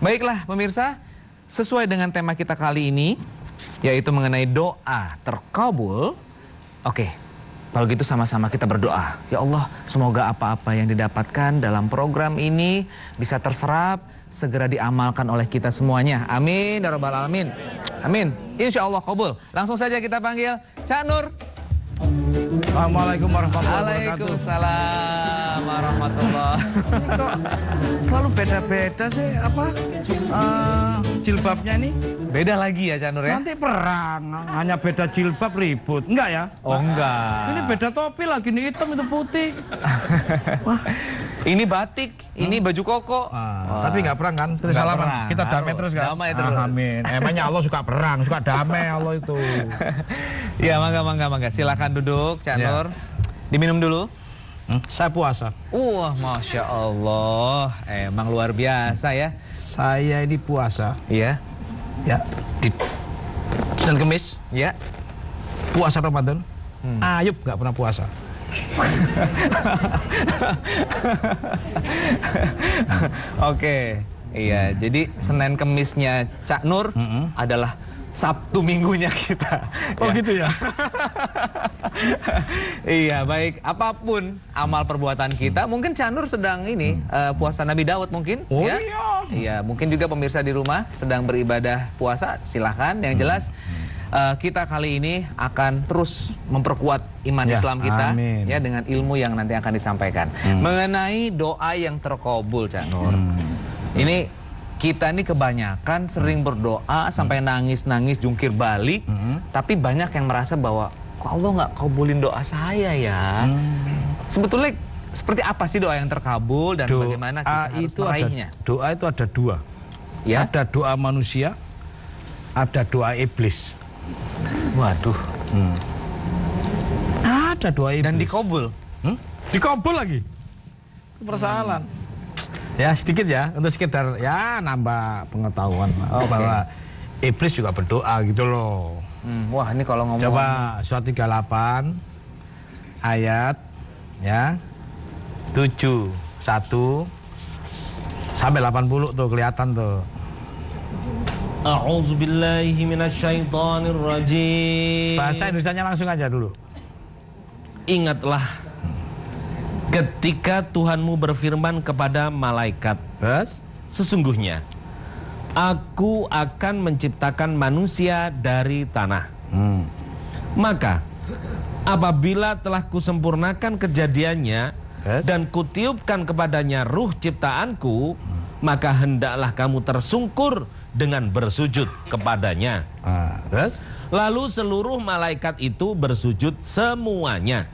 Baiklah pemirsa, sesuai dengan tema kita kali ini, yaitu mengenai doa terkabul. Oke, kalau gitu sama-sama kita berdoa. Ya Allah, semoga apa-apa yang didapatkan dalam program ini bisa terserap, segera diamalkan oleh kita semuanya. Amin ya rabbal alamin. Amin. Insya Allah kabul. Langsung saja kita panggil Cak Nur. Assalamualaikum warahmatullahi wabarakatuh. Waalaikumsalam warahmatullahi. Kok selalu beda-beda sih jilbabnya ini? Beda lagi ya Cak Nur ya? Nanti perang, hanya beda jilbab ribut. Enggak ya? Oh enggak. Ini beda topi lagi, ini hitam itu putih. Wah. Ini batik, ini baju koko. Tapi nggak perang kan? Kita salaman, kita damai terus kan? Damai terus. Amin. Emangnya Allah suka perang, suka damai Allah itu. Ya mangga. Silakan duduk, Cak Nur. Diminum dulu. Saya puasa. Wah, Masya Allah. Emang luar biasa ya. Saya ini puasa. Iya. Ya. Di Senin Kemis. Ya. Puasa Ramadan. Ayub nggak pernah puasa. Oke. Iya, jadi Senin Kemisnya Cak Nur adalah Sabtu Minggunya kita. Oh ya. Gitu ya? Iya, baik. Apapun amal perbuatan kita, mungkin Cak Nur sedang ini puasa Nabi Daud mungkin. Oh ya? iya. Iya, mungkin juga pemirsa di rumah sedang beribadah puasa. Silahkan. Yang jelas kita kali ini akan terus memperkuat iman Ya, Islam kita, amin. ya, dengan ilmu yang nanti akan disampaikan mengenai doa yang terkabul, Cak Nur. Ini kita ini kebanyakan sering berdoa sampai nangis-nangis jungkir balik, tapi banyak yang merasa bahwa kok Allah nggak kabulin doa saya ya. Sebetulnya seperti apa sih doa yang terkabul dan bagaimana kita harus meraihnya? Doa itu ada dua. Ya? Ada doa manusia, ada doa iblis. Waduh. Ada doa iblis. Dan dikabul. Dikabul lagi. Persoalan. Ya sedikit ya, untuk sekedar ya nambah pengetahuan bahwa iblis juga berdoa gitu loh. Wah, ini kalau ngomong. Coba surat 38 ayat ya 71 sampai 80 tuh kelihatan tuh. A'udzubillahi minasyaitonirrajim. Bahasa Indonesianya langsung aja dulu. Ingatlah ketika Tuhanmu berfirman kepada malaikat, Terus? sesungguhnya aku akan menciptakan manusia dari tanah. Maka apabila telah kusempurnakan kejadiannya dan kutiupkan kepadanya ruh ciptaanku, maka hendaklah kamu tersungkur dengan bersujud kepadanya. Terus? Lalu seluruh malaikat itu bersujud semuanya,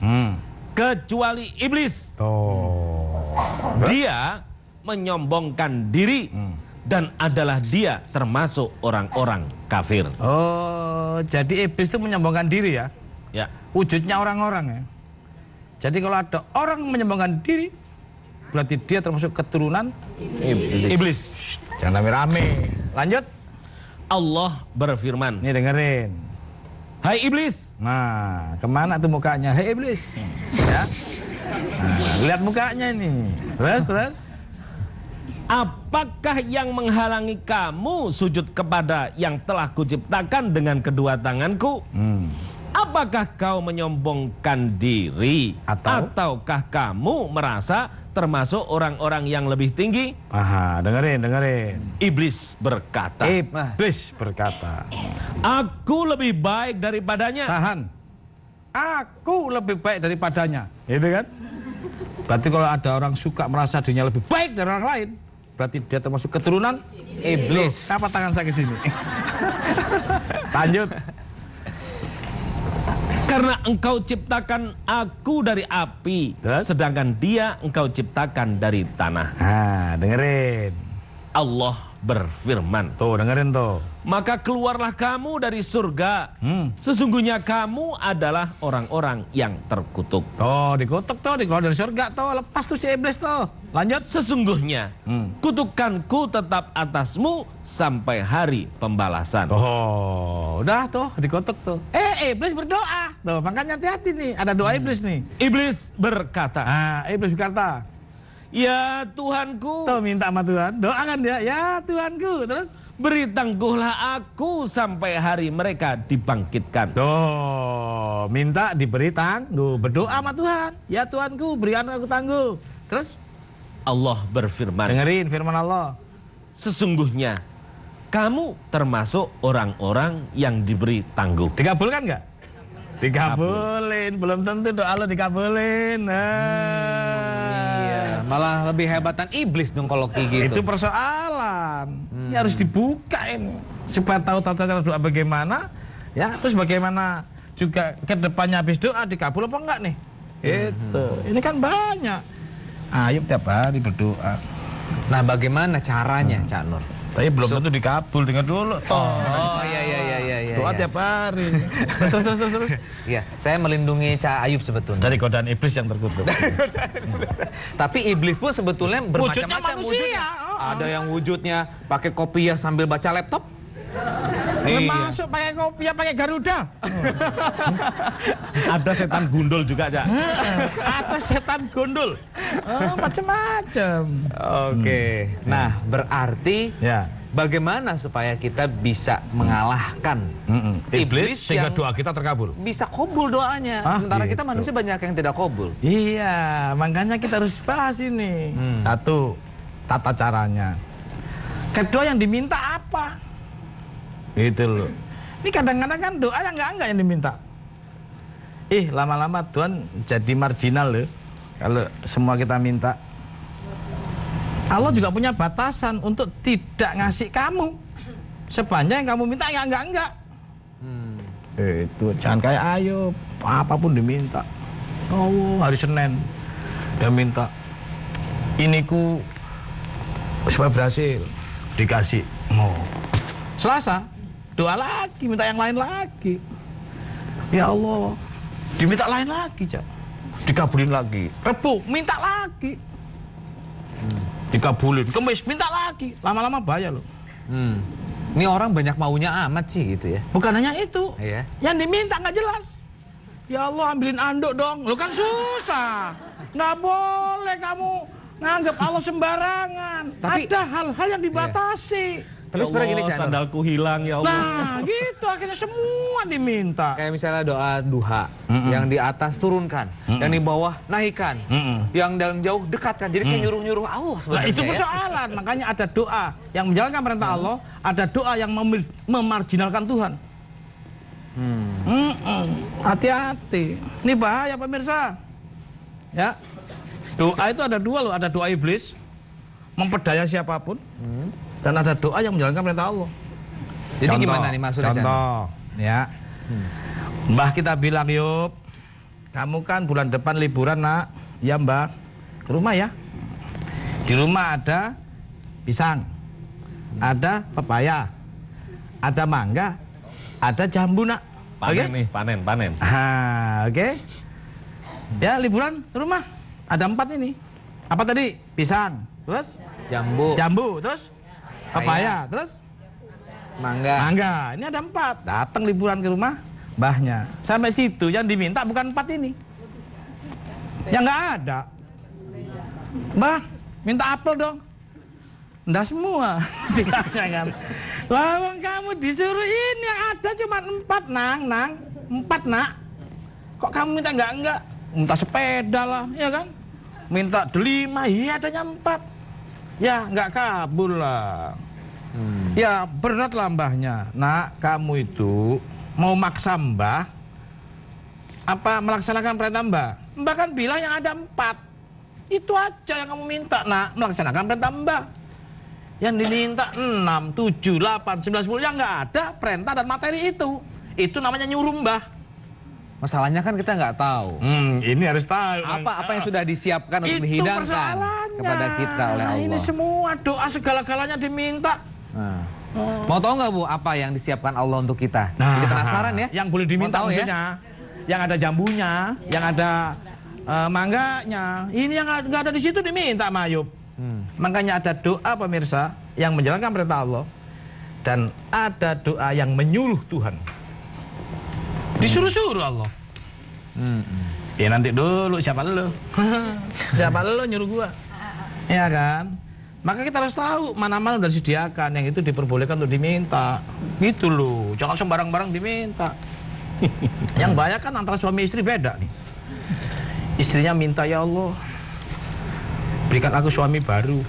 kecuali iblis. Dia menyombongkan diri dan adalah dia termasuk orang-orang kafir. Oh, jadi iblis itu menyombongkan diri ya? Ya. Wujudnya orang-orang ya. Jadi kalau ada orang menyombongkan diri, berarti dia termasuk keturunan iblis. Jangan rame-rame. Lanjut. Allah berfirman, Nih dengerin. hai iblis. Nah, kemana tuh mukanya? Hei iblis. Ya. Nah, lihat mukanya ini. Terus. Apakah yang menghalangi kamu sujud kepada yang telah kuciptakan dengan kedua tanganku? Apakah kau menyombongkan diri? Ataukah kamu merasa termasuk orang-orang yang lebih tinggi? Aha, dengerin. Iblis berkata, aku lebih baik daripadanya. Tahan. Aku lebih baik daripadanya. Gitu kan? Berarti kalau ada orang suka merasa dirinya lebih baik dari orang lain, berarti dia termasuk keturunan iblis. Apa tangan saya ke sini? Lanjut. Karena engkau ciptakan aku dari api, sedangkan dia engkau ciptakan dari tanah. Nah, dengerin. Allah berfirman, Tuh, dengerin tuh. maka keluarlah kamu dari surga. Sesungguhnya kamu adalah orang-orang yang terkutuk. Tuh, dikutuk tuh, dikeluar dari surga tuh, lepas tuh si iblis tuh. Lanjut. Sesungguhnya kutukanku tetap atasmu sampai hari pembalasan. Oh, udah tuh, dikutuk tuh. Iblis berdoa. Tuh, makanya hati-hati nih, ada doa iblis nih. Iblis berkata, Iblis berkata, Ya Tuhanku, Tuh minta sama Tuhan, doakan dia, ya Tuhanku. Terus beri tangguhlah aku sampai hari mereka dibangkitkan. tuh minta diberi tangguh, berdoa sama Tuhan, ya Tuhanku berikan aku tangguh. Terus Allah berfirman, dengerin firman Allah. sesungguhnya kamu termasuk orang-orang yang diberi tangguh. Dikabulkan nggak? Dikabulin, belum tentu doa lo dikabulin. Iya, malah lebih hebatan iblis dong kalau kayak Itu gitu. persoalan. Ini harus dibuka ini. Supaya tahu tata cara doa bagaimana, ya. Terus bagaimana juga ke depannya habis doa dikabul apa enggak nih? Itu. Ini kan banyak. Ayub tiap hari berdoa. Nah, bagaimana caranya, Cak Nur? Tapi belum tentu dikabul, dengar dulu. Oh, iya. Doa tiap hari. Terus. Iya, saya melindungi Cak Ayub sebetulnya. Dari godaan iblis yang terkutuk. Tapi iblis pun sebetulnya Wujudnya bermacam-macam manusia. wujudnya. Ada yang wujudnya pakai kopiah sambil baca laptop. Termasuk pakai kopiah, pakai Garuda. Ada setan gundul juga, Cak. Ada setan gondol. Macam-macam. Oke. Nah, berarti Ya. bagaimana supaya kita bisa mengalahkan Iblis sehingga yang doa kita terkabul. bisa kobul doanya. Sementara kita gitu. manusia banyak yang tidak kobul. Iya, makanya kita harus bahas ini. Satu, tata caranya. Kedua, yang diminta apa? Gitu loh. Ini kadang-kadang kan doa yang enggak yang diminta. Lama-lama Tuhan jadi marginal loh. Kalau semua kita minta. Allah juga punya batasan untuk tidak ngasih kamu. Sepanjang yang kamu minta ya enggak. Itu jangan kayak Ayub, apapun diminta. Oh, hari Senin dia minta ini ku supaya berhasil, dikasih. Selasa doa lagi, minta yang lain lagi. Ya Allah, diminta lain lagi, Cak. Dikabulin lagi. Rebu minta lagi. Dikabulin. Kemis minta lagi. Lama-lama bahaya loh. Ini orang banyak maunya amat sih gitu ya. Bukan hanya itu. Iya. Yang diminta nggak jelas. Ya Allah, ambilin anduk dong. Lu kan susah. Nggak boleh kamu nganggap Allah sembarangan. Tapi- ada hal-hal yang dibatasi. Tapi sebenarnya gini, Cak Nur. sandalku hilang ya Allah. Nah, gitu akhirnya semua diminta. Kayak misalnya doa duha, yang di atas turunkan, yang di bawah naikkan, yang dalam jauh dekatkan. Jadi kayak nyuruh-nyuruh Allah Nah, sebenarnya. itu ya. persoalan. Makanya ada doa yang menjalankan perintah Allah, ada doa yang memarginalkan Tuhan. Hati-hati. Ini bahaya pemirsa. Ya. Doa itu ada dua loh, ada doa iblis memperdaya siapapun. Dan ada doa yang menjalankan perintah Allah. Jadi gimana nih maksudnya? Cak Nur? Contoh, ya. Mbah kita bilang, Yub, kamu kan bulan depan liburan, Nak. Ya, Mbah. Ke rumah ya. Di rumah ada pisang, ada pepaya, ada mangga, ada jambu, Nak. Panen Oke? nih, panen. Oke. Ya, liburan ke rumah. Ada 4 ini. Apa tadi? Pisang, terus jambu, terus pepaya, terus Mangga. mangga. Ini ada 4. Datang liburan ke rumah mbahnya. Sampai situ yang diminta bukan 4 ini. Yang nggak ada. Mbah, minta apel dong. Nggak semua. Silahnya kan. Lawang kamu disuruh ini yang ada cuma 4, Nang. 4, Nak. Kok kamu minta enggak? Minta sepeda lah, ya kan? Minta 5, iya adanya 4. Ya, nggak kabul lah. Ya, berat lah mbahnya. Nak, kamu itu mau maksa mbah apa melaksanakan perintah mbah? Mbah kan bilang yang ada 4. Itu aja yang kamu minta, Nak, melaksanakan perintah mbah. Yang diminta 6, 7, 8, 9, 10 yang nggak ada perintah dan materi itu. Itu namanya nyuruh mbah. Masalahnya kan kita nggak tahu. Ini harus tahu. Apa yang sudah disiapkan untuk Itu dihidangkan persoalannya. kepada kita oleh Allah. Ini semua doa segala-galanya diminta. Nah. Mau tahu nggak Bu apa yang disiapkan Allah untuk kita? Nah, Jadi penasaran ya? Yang boleh diminta Mau tahu ya? maksudnya, yang ada jambunya, yang ada mangganya. Ini yang nggak ada di situ diminta sama Ayub. Makanya ada doa pemirsa yang menjalankan perintah Allah dan ada doa yang menyuruh Tuhan. Disuruh-suruh Allah. Ya nanti dulu siapa lu? Siapa lu nyuruh gua? Ya kan? Maka kita harus tahu mana-mana udah disediakan, yang itu diperbolehkan untuk diminta. Gitu loh, jangan sembarang-barang diminta. Yang banyak kan antara suami istri beda nih. Istrinya minta, ya Allah, berikan aku suami baru.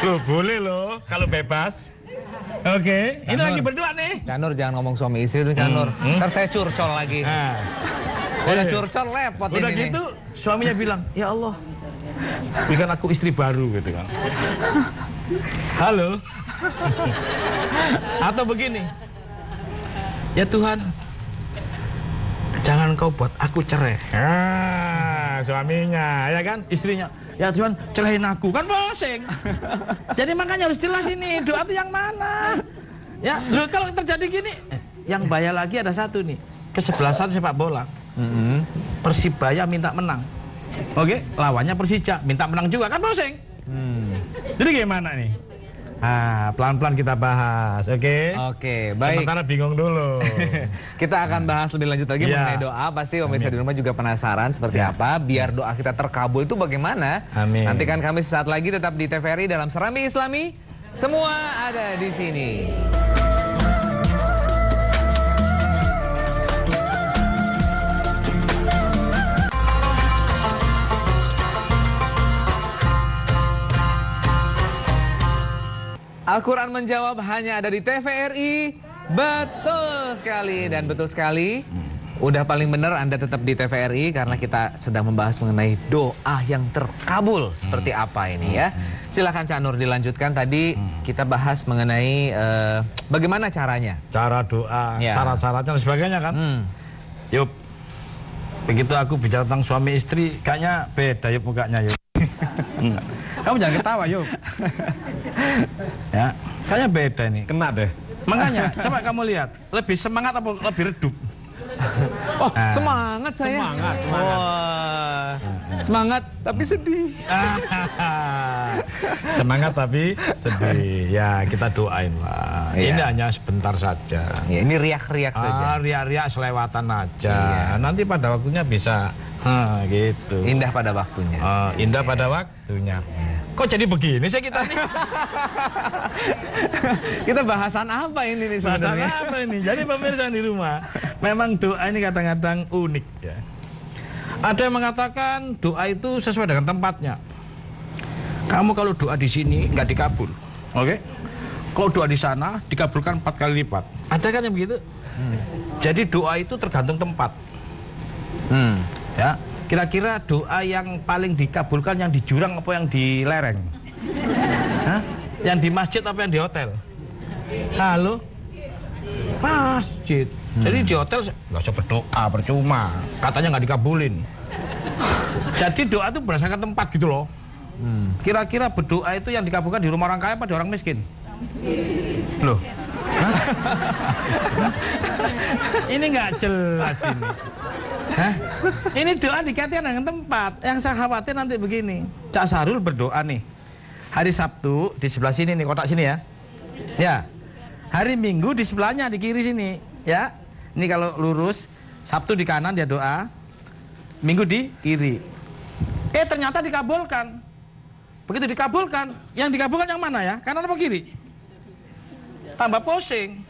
Loh boleh loh, kalau bebas. Oke, ini lagi berdua nih. Canur jangan ngomong suami istri dong, Canur. Ntar saya curcol lagi. Nah, Udah curcol lepot udah ini gitu, nih. suaminya bilang, ya Allah, berikan aku istri baru gitu kan. Halo. Atau begini, ya Tuhan, jangan kau buat aku cerai. Suaminya, ya kan, istrinya, ya Tuhan, ceraiin aku, kan pusing. Jadi makanya harus jelas ini, doa itu yang mana. Ya, loh, kalau terjadi gini, yang bahaya lagi ada satu nih, kesebelasan sepak bola. Persibaya minta menang. Oke, lawannya Persija minta menang juga, kan pusing. Jadi gimana nih? Pelan-pelan kita bahas, oke? Oke, baik. Sementara bingung dulu. Kita akan bahas lebih lanjut lagi mengenai doa. Pasti pemirsa di rumah juga penasaran seperti apa. Biar doa kita terkabul itu bagaimana? Amin. Nantikan kami sesaat lagi tetap di TVRI dalam Serambi Islami. Semua ada di sini. Al-Quran menjawab hanya ada di TVRI. Betul sekali dan betul sekali. Udah paling benar Anda tetap di TVRI karena kita sedang membahas mengenai doa yang terkabul. Seperti apa ini ya. Silahkan Cak Nur dilanjutkan. Tadi kita bahas mengenai bagaimana caranya. Cara doa, Ya. syarat-syaratnya dan sebagainya kan. Yup, begitu aku bicara tentang suami istri, kayaknya beda Yup mukanya Yup. Kamu jangan ketawa Yup. Ya, kayaknya beda nih. Kena deh. Makanya, coba kamu lihat, lebih semangat apa lebih redup? Oh, semangat saya. Semangat. Wah, semangat tapi sedih. Semangat tapi sedih. Ya, kita doain lah. Iya. Ini hanya sebentar saja. Ya, ini riak-riak saja. Riak-riak selewatan aja. Iya. Nanti pada waktunya bisa gitu. Indah pada waktunya. Indah pada waktunya. Kok jadi begini sih kita nih? Kita bahasan apa ini nih Bahasan sebenarnya? apa ini? Jadi pemirsa di rumah, memang doa ini kadang-kadang unik ya. Ada yang mengatakan doa itu sesuai dengan tempatnya. Kamu kalau doa di sini nggak dikabul, oke? Kalau doa di sana dikabulkan 4 kali lipat. Ada kan yang begitu? Jadi doa itu tergantung tempat. Ya, kira-kira doa yang paling dikabulkan yang di jurang apa yang di lereng? Hah? Yang di masjid apa yang di hotel? Halo? Masjid. Jadi di hotel nggak usah berdoa, percuma. Katanya nggak dikabulin. Jadi doa itu berdasarkan tempat gitu loh. Kira-kira berdoa itu yang dikabulkan di rumah orang kaya apa di orang miskin? Loh? Hah? Ini nggak jelas ini. Hah? Ini doa dikaitkan dengan tempat. Yang saya khawatir nanti begini. Cak Sarul berdoa nih. Hari Sabtu di sebelah sini nih, kotak sini ya. Ya. Hari Minggu di sebelahnya, di kiri sini. Ya. Ini kalau lurus, Sabtu di kanan dia doa. Minggu di kiri. Ternyata dikabulkan. Begitu dikabulkan, yang dikabulkan yang mana ya? Kanan apa kiri? Tambah pusing.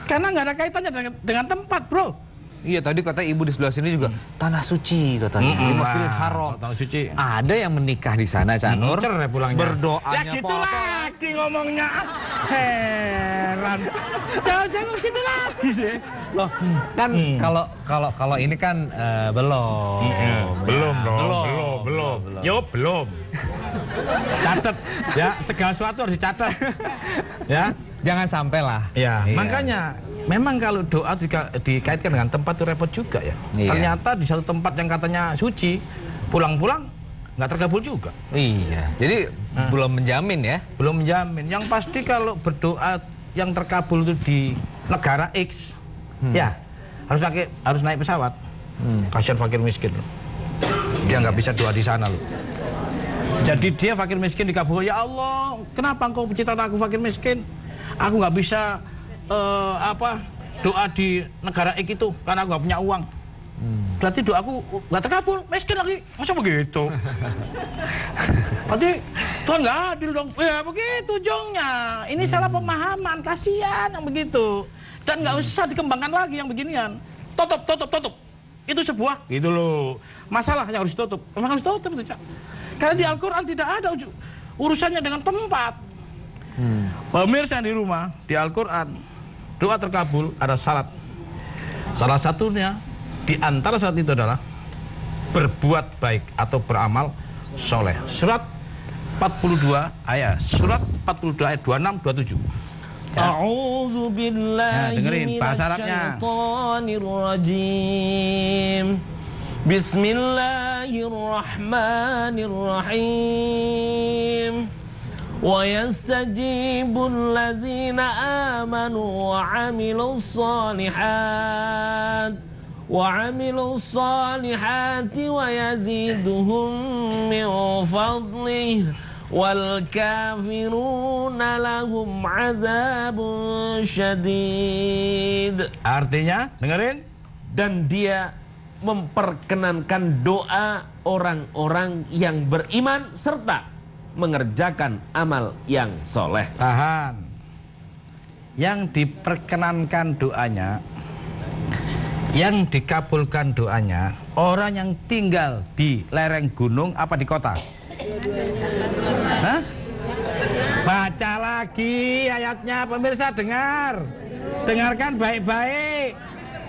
Karena nggak ada kaitannya dengan tempat, bro. Iya, tadi kata ibu di sebelah sini juga tanah suci katanya. Di Masjidil Haram. Tanah suci. Ada yang menikah di sana, Cak Nur. Cerai pulangnya. Berdoanya Ya gitu lagi ngomongnya. Heran. Jangan ke situ lagi sih. Loh, kan kalau ini kan belum. Belum dong. Belum. Yo, belum. Catat ya, segala sesuatu harus dicatat. Ya. Jangan sampai lah. Ya, Iya. makanya memang kalau doa dikaitkan dengan tempat itu repot juga ya. Iya. Ternyata di satu tempat yang katanya suci, pulang-pulang nggak terkabul juga. Iya. Jadi belum menjamin ya. Belum menjamin. Yang pasti kalau berdoa yang terkabul itu di negara X, ya harus naik pesawat. Kasihan fakir miskin. Dia nggak bisa doa di sana loh. Jadi dia fakir miskin dikabul. Ya Allah, kenapa engkau menciptakan aku fakir miskin? Aku nggak bisa doa di negara X itu karena aku nggak punya uang. berarti doaku nggak terkabul, miskin lagi. Masa begitu? Berarti Tuhan nggak adil dong. Ya begitu jongnya. Ini salah pemahaman, kasihan yang begitu. Dan nggak usah dikembangkan lagi yang beginian. Tutup. Itu sebuah, gitu loh. Masalah yang harus ditutup. Memang harus tutup itu, Cak. Karena di Al-Quran tidak ada urusannya dengan tempat. Pemirsa di rumah, di Al-Quran, doa terkabul ada syarat. Salah satunya di antara syarat itu adalah berbuat baik atau beramal soleh. Surat 42 ayat 26 27. A'udzu billahi dengerin bahasa Arabnya. minasyaitonir rajim. Bismillahirrahmanirrahim. Wa yastajibul ladzina amanu wa 'amilus shalihat وعملوا الصالحات ويزيدهم من فضله والكافرون لهم عذاب شديد. Artinya, dengerin. Dan dia memperkenankan doa orang-orang yang beriman serta mengerjakan amal yang soleh. Tahan. Yang diperkenankan doanya, yang dikabulkan doanya, orang yang tinggal di lereng gunung apa di kota? Hah? Baca lagi ayatnya, pemirsa dengar. Dengarkan baik-baik.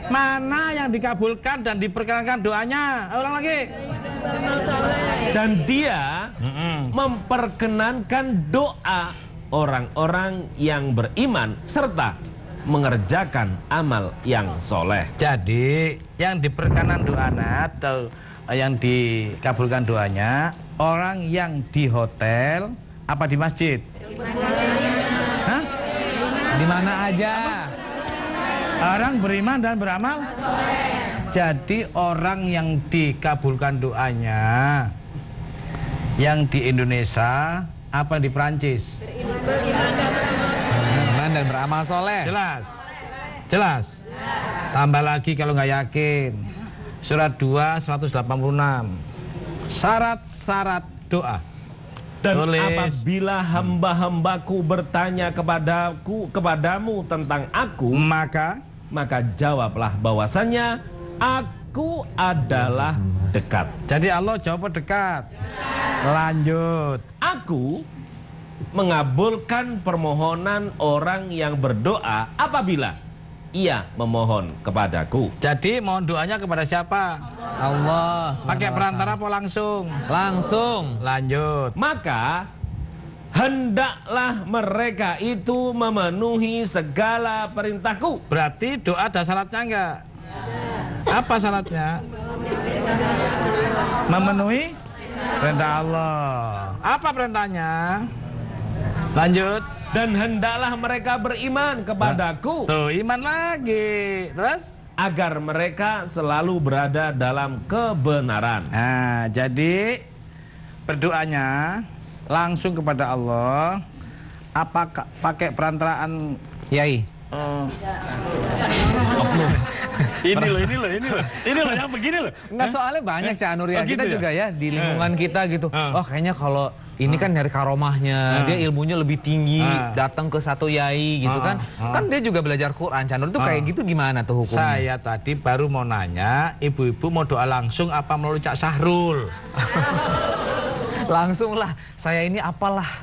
Mana yang dikabulkan dan diperkenankan doanya? Ulang lagi. Dan dia memperkenankan doa orang-orang yang beriman serta mengerjakan amal yang soleh. Jadi yang diperkenan doanya atau yang dikabulkan doanya orang yang di hotel apa di masjid? Hah? Di mana aja? Orang beriman dan beramal soleh. Jadi orang yang dikabulkan doanya yang di Indonesia apa di Perancis? Dan beramal soleh. Jelas. Tambah lagi kalau nggak yakin. Surat 2 186. Syarat-syarat doa. Dan Tulis. apabila hamba-hambaku bertanya kepadamu tentang aku, maka jawablah bahwasannya aku adalah dekat. Jadi Allah jawab dekat. Lanjut. Aku mengabulkan permohonan orang yang berdoa apabila ia memohon kepadaku. Jadi mohon doanya kepada siapa? Allah. Pakai perantara apa langsung? Langsung. Lanjut. Maka hendaklah mereka itu memenuhi segala perintahku. Berarti doa ada syaratnya enggak? Apa syaratnya? Memenuhi perintah Allah. Apa perintahnya? Lanjut. Dan hendaklah mereka beriman kepadaku. Tuh, iman lagi. Terus? Agar mereka selalu berada dalam kebenaran. Nah, jadi berdoanya langsung kepada Allah. Apakah pakai perantaraan Yai. Ini loh yang begini loh. Enggak, soalnya banyak Cak Anur ya. Oh, gitu Kita ya? juga ya di lingkungan kita gitu. Oh, kayaknya kalau ini kan dari karomahnya, dia ilmunya lebih tinggi, datang ke satu yai gitu kan. Kan dia juga belajar Quran. Cak Anur tuh kayak gitu gimana tuh hukumnya? Saya tadi baru mau nanya, ibu-ibu mau doa langsung apa melalui Cak Sahrul? Langsung lah, saya ini apalah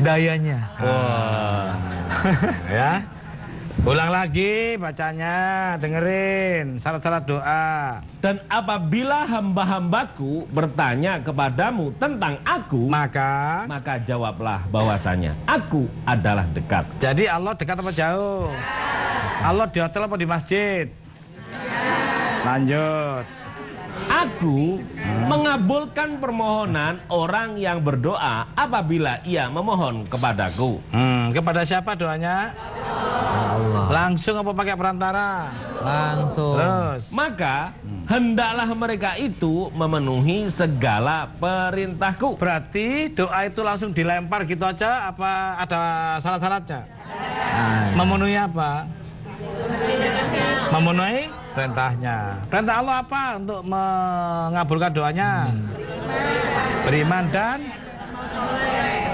dayanya. Ya. Ulang lagi bacanya, dengerin syarat-syarat doa. Dan apabila hamba-hambaku bertanya kepadamu tentang aku, Maka jawablah bahwasanya aku adalah dekat. jadi Allah dekat apa jauh? Allah di hotel apa di masjid? Lanjut. Aku mengabulkan permohonan orang yang berdoa apabila ia memohon kepadaku. Kepada siapa doanya? Allah. Langsung apa pakai perantara? Langsung. Terus. Maka hendaklah mereka itu memenuhi segala perintahku. Berarti doa itu langsung dilempar gitu aja apa ada syarat-syaratnya? Memenuhi apa? Memenuhi Perintahnya. Perintah Allah apa untuk mengabulkan doanya? Beriman dan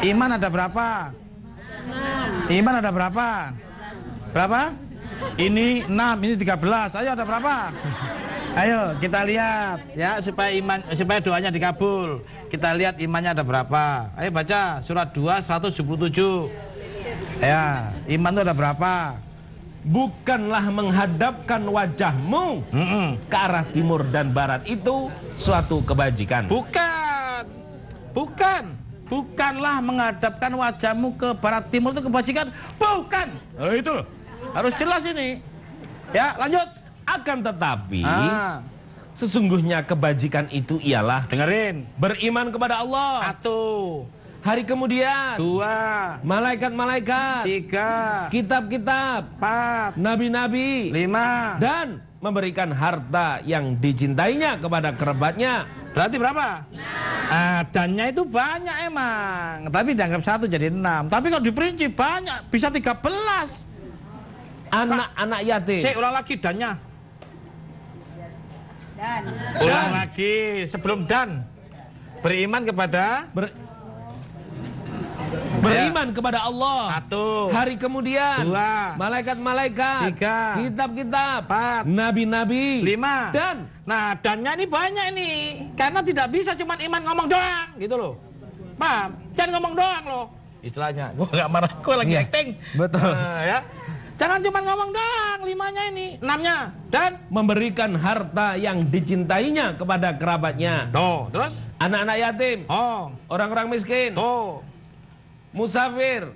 iman ada berapa? Iman ada berapa? Berapa? Ini 6, ini 13. Ayo ada berapa? Ayo kita lihat ya supaya doanya dikabul. Kita lihat imannya ada berapa. Ayo baca surat 2 177. Ya, iman itu ada berapa? Bukanlah menghadapkan wajahmu ke arah timur dan barat itu suatu kebajikan. Bukanlah menghadapkan wajahmu ke barat timur itu kebajikan. Bukan. Oh, itu loh. Harus jelas ini. Ya, lanjut. Akan tetapi sesungguhnya kebajikan itu ialah Dengerin. beriman kepada Allah. 1, Hari kemudian 2, malaikat-malaikat, 3, kitab-kitab, 4, nabi-nabi, 5. dan memberikan harta yang dicintainya kepada kerabatnya. Berarti berapa? Dannya itu banyak emang. Tapi dianggap 1 jadi 6. Tapi kalau diperinci banyak, bisa 13. Anak-anak yatim. Ulang lagi dannya. Ulang lagi sebelum dan. Beriman kepada Beriman kepada Allah. 1, Hari kemudian 2, malaikat-malaikat, 3, kitab-kitab, 4, nabi-nabi, 5. dan Nah, dannya ini banyak ini. Karena tidak bisa cuma iman ngomong doang gitu loh. Paham? Jangan ngomong doang loh. Istilahnya, gue gak marah, gue lagi acting. Betul. Ya. Jangan cuma ngomong doang, 5-nya ini, 6-nya. Dan memberikan harta yang dicintainya kepada kerabatnya. tuh, terus? Anak-anak yatim, orang-orang miskin, musafir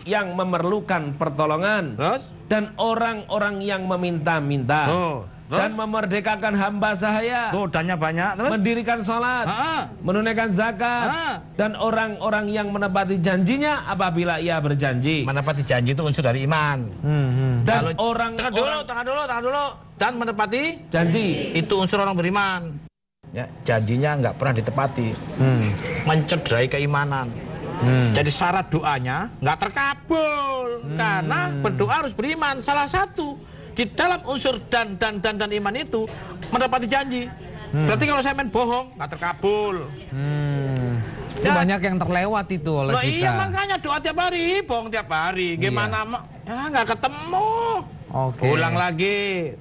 yang memerlukan pertolongan, terus? dan orang-orang yang meminta-minta, dan memerdekakan hamba sahaya, Dannya banyak, terus? mendirikan sholat, menunaikan zakat, dan orang-orang yang menepati janjinya apabila ia berjanji. Menepati janji itu unsur dari iman. Dan Tahan dulu. Dan menepati janji itu unsur orang beriman. Ya, janjinya nggak pernah ditepati. Mencederai keimanan. Jadi syarat doanya nggak terkabul karena berdoa harus beriman. Salah satu di dalam unsur dan iman itu menepati janji. Berarti kalau saya main bohong nggak terkabul. Itu banyak yang terlewat itu oleh kita. Iya, makanya doa tiap hari, bohong tiap hari. Gimana? Ya nggak ketemu. Ulang lagi.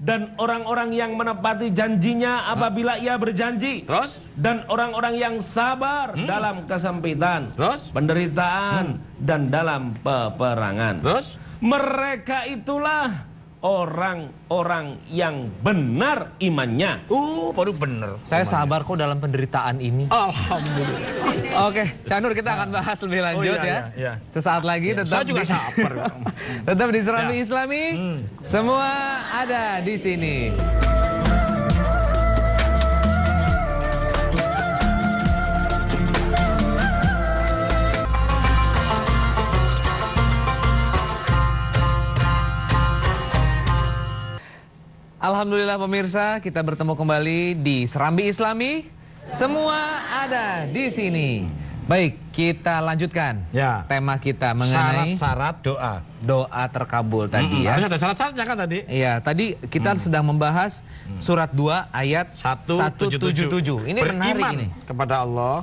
dan orang-orang yang menepati janjinya apabila ia berjanji. Terus? Dan orang-orang yang sabar dalam kesempitan, Terus? penderitaan, dan dalam peperangan. Terus? Mereka itulah orang-orang yang benar imannya. Baru bener. Saya sabar kok dalam penderitaan ini. Alhamdulillah. Oke, Canur, kita akan bahas lebih lanjut iya. Sesaat lagi tetap Saya juga sabar. tetap di Serambi Islami. Semua ada di sini. Alhamdulillah pemirsa, kita bertemu kembali di Serambi Islami. Semua ada di sini. Baik, kita lanjutkan tema kita mengenai syarat-syarat doa terkabul tadi ya. Harus ada syarat-syaratnya kan tadi? Iya, tadi kita sedang membahas surat 2 ayat 177. Ini menarik ini. Kepada Allah,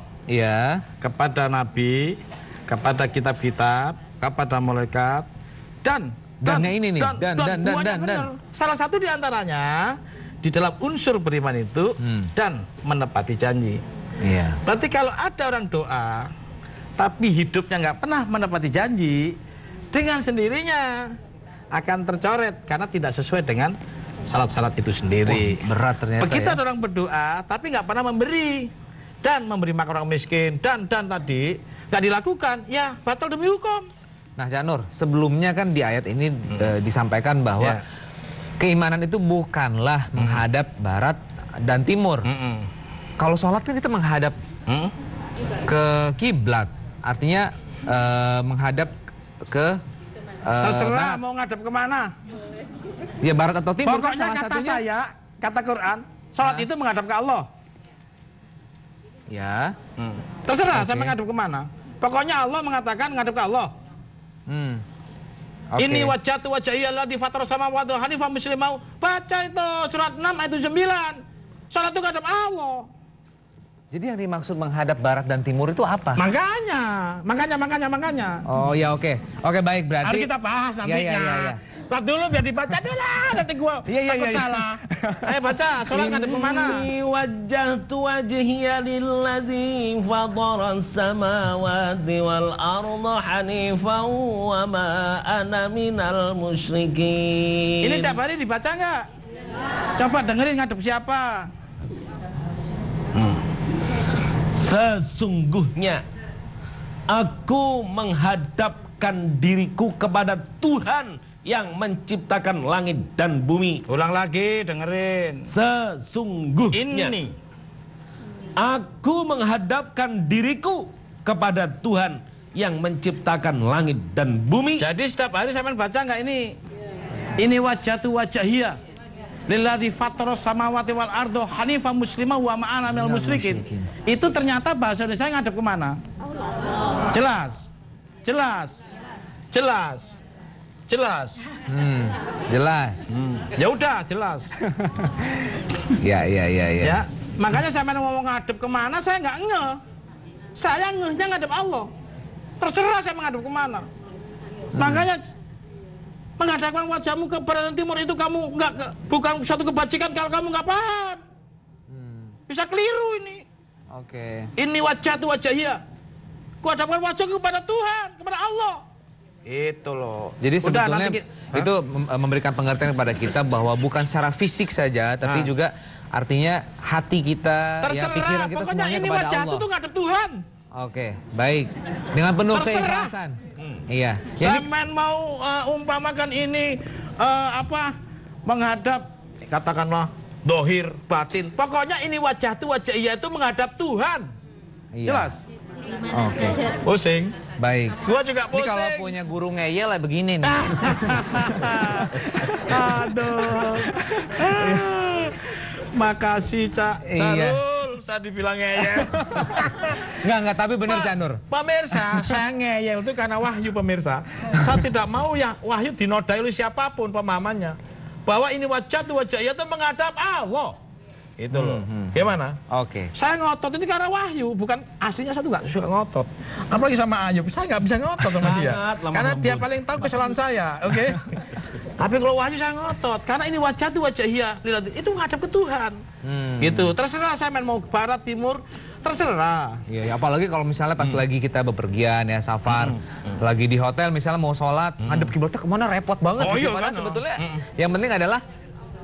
kepada Nabi, kepada kitab-kitab, kepada malaikat, dan salah satu diantaranya di dalam unsur beriman itu dan menepati janji. Iya. Berarti kalau ada orang doa tapi hidupnya nggak pernah menepati janji, dengan sendirinya akan tercoret karena tidak sesuai dengan syarat-syarat itu sendiri. Berat ternyata. Begitu ada orang berdoa tapi nggak pernah memberi dan memberi makan orang miskin dan tadi nggak dilakukan, ya batal demi hukum. Nah, Canur, sebelumnya kan di ayat ini disampaikan bahwa keimanan itu bukanlah menghadap barat dan timur. Kalau sholat kan kita menghadap ke kiblat, artinya menghadap ke terserah mau ngadap kemana. Ya barat atau timur. Pokoknya kan kata saya, kata Quran, sholat itu menghadap ke Allah. Ya. Terserah saya menghadap kemana. Pokoknya Allah mengatakan menghadap ke Allah. Oke. Ini wajhatu wajhiya alladzi fatara samawati wal hanifan muslimau. Baca itu surat 6 ayat 9. Salat itu menghadap Allah. Jadi yang dimaksud menghadap barat dan timur itu apa? Makanya. Oh ya, oke. Oke, baik, berarti Harus kita bahas nantinya. Ya. Lat dulu biar dibaca dulu, nanti gua takut salah. Ayo baca, sholat ngadep kemana? Inni wajjahtu wajhiya lilladzi fatara samawati wal arda hanifan wa ma ana minal musyrikin. Ini tiap hari dibaca nggak? Coba dengerin ngadep siapa? Sesungguhnya aku menghadapkan diriku kepada Tuhan yang menciptakan langit dan bumi. Ulang lagi, dengerin. Sesungguhnya Ini aku menghadapkan diriku kepada Tuhan yang menciptakan langit dan bumi. jadi setiap hari saya baca nggak ini? Ini wajhatu wajhiya lilladzi fatara samawati wal arda hanifan muslimah wa ma ana minal musyrikin. Itu ternyata bahasa Indonesia ngadep kemana? Jelas. Jelas. Ya udah jelas. Ya. Makanya saya mau ngadep kemana saya nggak ngeh. Saya ngehnya ngadep Allah. Terserah saya menghadap kemana. Makanya menghadapkan wajahmu ke barat dan timur itu kamu bukan suatu kebajikan kalau kamu nggak paham. Bisa keliru ini. Oke. Ini wajhatu wajhiya. Kuhadapkan wajahku kepada Tuhan, kepada Allah. Itu loh. Jadi Udah, sebetulnya nanti itu memberikan pengertian kepada kita bahwa bukan secara fisik saja, tapi juga artinya hati kita, terserah, pikiran kita pokoknya semuanya ini kepada wajah Allah. itu ngadep Tuhan. Oke, baik. Dengan penuh Terserah. keikhlasan. Iya. Sampean mau umpamakan ini menghadap katakanlah dohir batin. Pokoknya ini wajhiyah itu menghadap Tuhan. Iya. Jelas? Oke. Pusing. Baik. Gua juga Ini pusing. kalau punya guru ngeyel lah begini nih. Aduh. Makasih Cak Iya. Sarul, saya dibilang ngeyel. Enggak, tapi benar Cak Nur. Pemirsa, saya ngeyel itu karena wahyu pemirsa. Saya tidak mau ya wahyu dinodai oleh siapapun pemahamannya. Bahwa ini wajhiyah itu menghadap Allah. Itu loh. Gimana? Oke. Saya ngotot itu karena wahyu, bukan aslinya saya tuh nggak suka ngotot. Apalagi sama Ayub, saya nggak bisa ngotot sama dia. Sangat lemah Karena dia lembut. paling tahu kesalahan saya, oke? Tapi kalau wahyu saya ngotot, karena ini wajhiyah, itu menghadap ke Tuhan. Gitu. Terserah saya mau ke barat, timur, terserah. Iya, ya, apalagi kalau misalnya pas lagi kita bepergian ya, safar, lagi di hotel misalnya mau sholat, ngadep kiblatnya kemana repot banget. Oh, iya, Padahal kan, sebetulnya yang penting adalah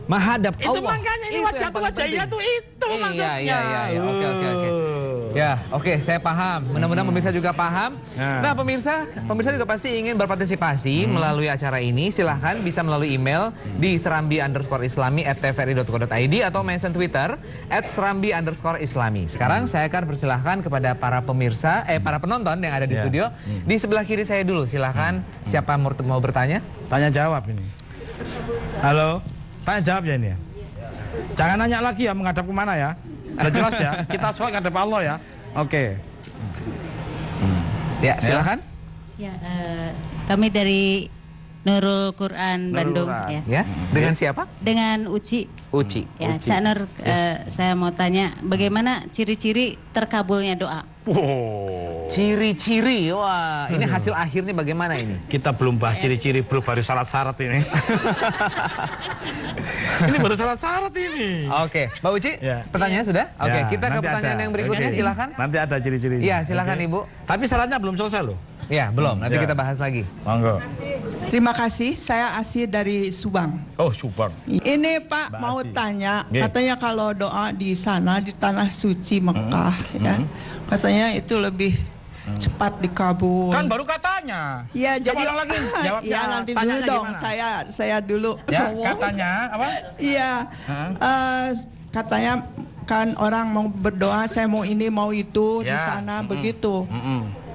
menghadap Itu Allah. makanya ini Itu yang paling wajhiyah penting. tuh itu maksudnya. Iya. Oke. Ya, oke, saya paham. Mudah-mudahan pemirsa juga paham. Nah, pemirsa juga pasti ingin berpartisipasi melalui acara ini. Silahkan bisa melalui email di serambi_islami@tvri.co.id atau mention Twitter @serambi_islami. Sekarang saya akan persilahkan kepada para pemirsa, para penonton yang ada di studio. Di sebelah kiri saya dulu, silahkan. Siapa mau bertanya? Tanya jawab ini. Halo, tanya jawab ya ini ya. Jangan nanya lagi ya menghadap kemana ya. Udah jelas ya, kita sholat ngadep Allah ya. Oke. Ya, silahkan. Ya, kami dari Nurul Quran Bandung Quran. ya. Ya, dengan siapa? Dengan Uci. Uci. Ya, Cak Nur, saya mau tanya bagaimana ciri-ciri terkabulnya doa? Wow. Ciri-ciri, wah, ini hasil akhirnya bagaimana ini? Kita belum bahas ciri-ciri bro, baru syarat-syarat ini. Ini baru syarat-syarat ini. Oke, Mbak Uci, Ya. pertanyaannya sudah? Oke, Ya, kita ke nanti pertanyaan ada. yang berikutnya, Oke. silakan. Nanti ada ciri-cirinya. Iya, silakan Ibu. Tapi syaratnya belum selesai loh. Ya, belum, nanti Ya. kita bahas lagi. Monggo. Terima kasih, saya Asi dari Subang. Oh, super. Ini Pak Mbak mau Asi. tanya, Nggih. katanya kalau doa di sana di tanah suci Mekah ya, katanya itu lebih cepat dikabul. Kan baru katanya. Ya Coba jadi ulang lagi, jawabnya. ya nanti Tanyanya dulu dong, gimana? saya dulu. Ya, ngomong. katanya apa? Iya, katanya kan orang mau berdoa, saya mau ini mau itu di Ya. sana begitu.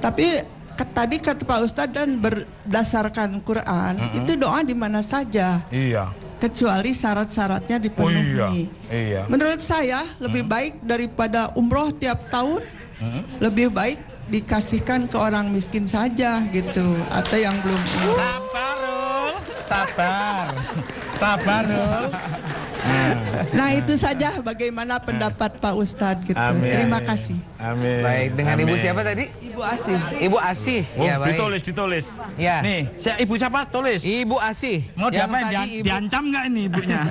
Tapi tadi kata Pak Ustadz dan berdasarkan Quran itu doa di mana saja. Iya. Kecuali syarat-syaratnya dipenuhi. Iya. Menurut saya lebih baik daripada umroh tiap tahun, lebih baik dikasihkan ke orang miskin saja gitu, atau yang belum. Sabar, Sabar. Sabar, Nul. Nah itu saja bagaimana pendapat Pak Ustadz gitu. Amin. Terima kasih. Amin. Baik, dengan Ibu Amin. siapa tadi? Ibu Asih. Ibu Asih. Oh, Ya, baik. ditulis. Ya. Nih, ibu siapa? Tulis. Ibu Asih. Mau Yang diapain? tadi Ibu- Diancam nggak ini ibunya?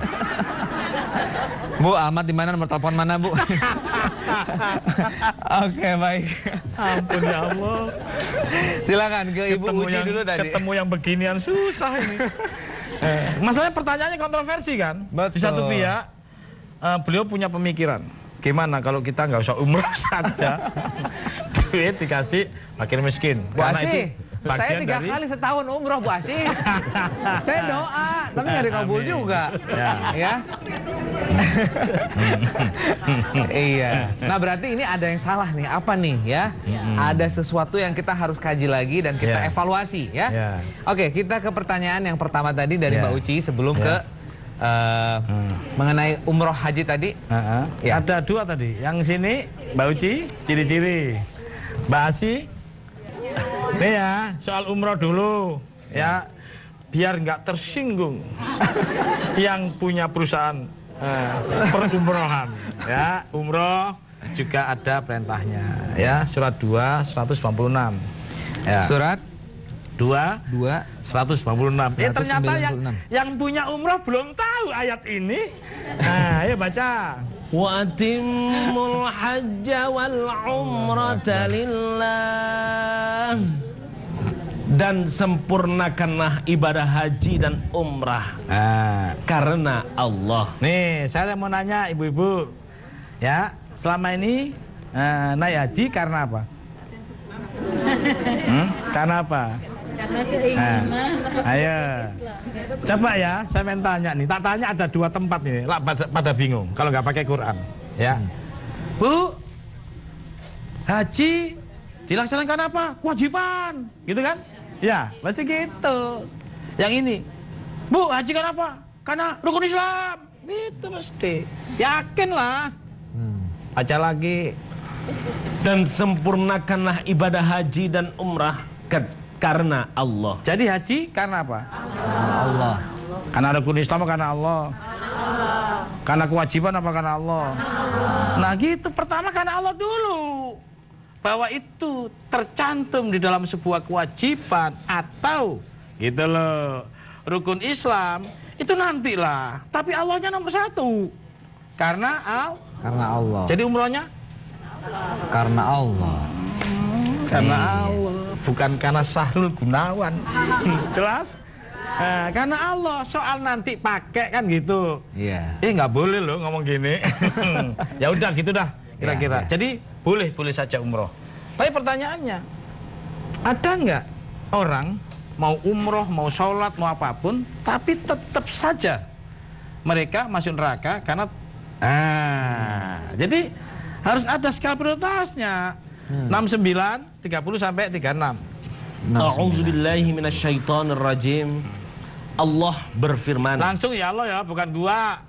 Bu, Ahmad di mana, nomor telepon mana, Bu? Oke, baik. Ampun ya Allah. Silakan ke Ibu Uci dulu tadi. Ketemu yang beginian susah ini. Masalahnya pertanyaannya kontroversi kan? Di Betul. satu pihak, beliau punya pemikiran. Gimana kalau kita nggak usah umroh saja, duit dikasih fakir miskin. Bu Karena Asih, itu saya bagian 3 dari kali setahun umroh, Bu Asih. Saya doa, tapi nggak dikabul Amin. juga. Ya. Ya. Iya. Nah, berarti ini ada yang salah nih. Apa nih ya? Ada sesuatu yang kita harus kaji lagi dan kita Ya. evaluasi ya. Ya. Oke, kita ke pertanyaan yang pertama tadi dari Ya. Mbak Uci sebelum Ya. ke mengenai umroh haji tadi. Ya. Ada 2 tadi. Yang sini Mbak Uci, ciri-ciri. Mbak Asi, nih ya, soal umroh dulu ya, biar nggak tersinggung yang punya perusahaan perumrohan ya. Umroh juga ada perintahnya ya, surat 2 196 ya. Surat 2 196. Ternyata 196. yang punya umroh belum tahu ayat ini. Nah, ayo baca. Wa atimmul hajja wal umrata lillah. Dan sempurnakanlah ibadah haji dan umrah Nah, karena Allah. nih saya mau nanya ibu-ibu ya, selama ini naik haji karena apa? Karena apa? Karena keinginan. Ayo, coba ya, saya mau tanya nih. Tak tanya ada 2 tempat nih, lah pada bingung kalau nggak pakai Quran, ya. Bu, haji dilaksanakan apa? Kewajiban, gitu kan? Ya, pasti gitu. Yang ini, Bu, haji kenapa? Karena rukun Islam, itu mesti. Yakin lah. Baca lagi. Dan sempurnakanlah ibadah haji dan umrah karena Allah. Jadi haji karena apa? Allah. Karena rukun Islam apa karena Allah? Karena kewajiban apa karena Allah? Nah gitu, pertama karena Allah dulu. Bahwa itu tercantum di dalam sebuah kewajiban atau gitu loh, rukun Islam itu nantilah. Tapi Allahnya nomor 1. Karena Allah. Jadi umrohnya? Karena Allah. Karena Allah, bukan karena Sahrul Gunawan. Jelas? Karena Allah, soal nanti pakai kan gitu. Iya. Nggak boleh loh ngomong gini. Ya udah gitu dah kira-kira. Ya. Jadi boleh saja umroh. Tapi pertanyaannya, ada nggak orang mau umroh, mau sholat, mau apapun, tapi tetap saja mereka masuk neraka karena jadi harus ada skala prioritasnya. 69, 30 sampai 36. A'udzubillahi minasyaitonirrajim. Allah berfirman, Langsung ya Allah ya, bukan gua.